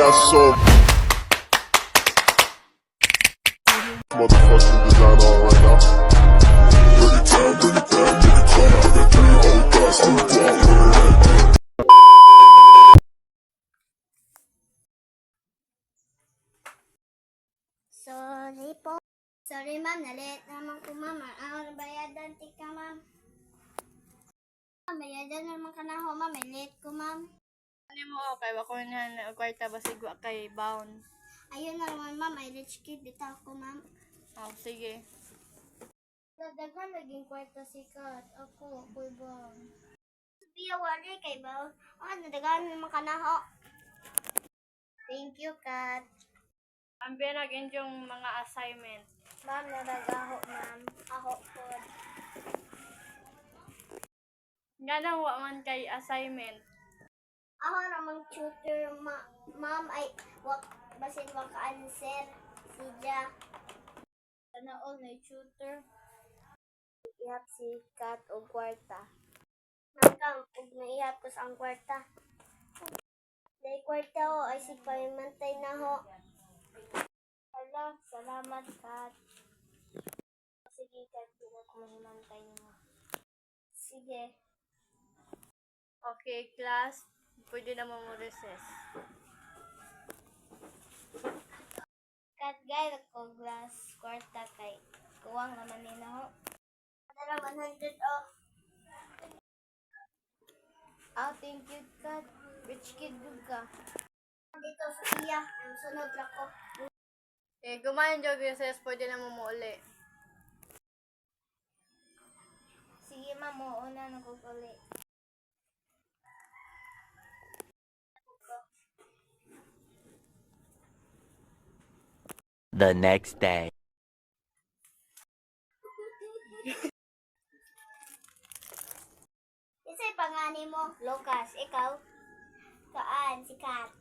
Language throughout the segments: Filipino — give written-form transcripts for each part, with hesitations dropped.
got so motherfucking design on right now. Bring it down, bring it down, bring it down. I got 3 old thoughts to walk. Sorry po. Sorry ma'am, na-late naman ko ma'am. Ang bayadan, tika ma'am. Bayadan naman ka na ho ma'am, may late ko ma'am. Ano mo okay, wako na kwarta basigwa kay bound. Ayun na naman ma'am, may rich kid, bitaw ko ma'am. Oh, sige. Dadagan naging kwarta si Kat. Ako'y ba? Sabiya wali kay ba? Nadagan naman ka na ho. Thank you, Kat. Ang binagin yung mga assignment. Ma'am, nadagaho ma'am. Aho po. Nga nang man kay assignment. Ako namang tutor, ma'am, ay basin wak answer. Sidya. Sana all na tutor. Ihap si Kat o kwarta. Hanggang pag naihap ko sa ang kwarta. Dahil kwarta ho ay si pamimantay na ho. Hala, salamat Kat. Sige Kat, pinag mahimantay mo. Sige. Okay, class. Pwede na mo recess. Kat guys, ako glass kwarta kay kuwang naman nila ho. Adala 100 oh. Oh, thank you Kat. Rich kid good ka. Dito sa iya, ang sunod ako. Gumayon yung recess, pwede na mo uli. Sige ma'am, una na ko uli. The next day. Isa'y pangani mo, Lucas. Ikaw? Saan? Si Kat.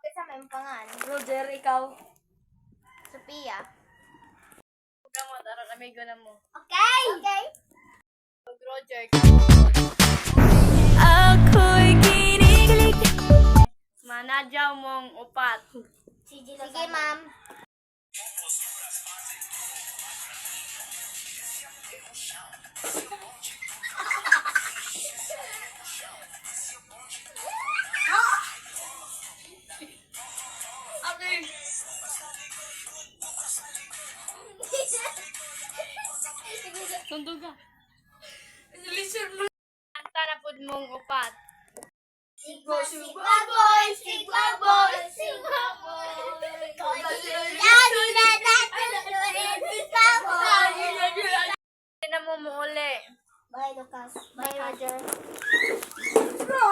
Isa may pangan. Roger, ikaw. Sophia. Huwag mo, tara, amigo na mo. Okay! Okay. Huwag Roger. Ako'y kinikilig. Manadyaw mong upat. Sige ma'am. Okay. Sundog ka. Listen mo. Kanta na po mong upat. Sigma boy, Sigma boy, Sigma boy. Lagi na natin Sigma boy. Hindi na mo uli. Bye Lucas. Bye Roger. No!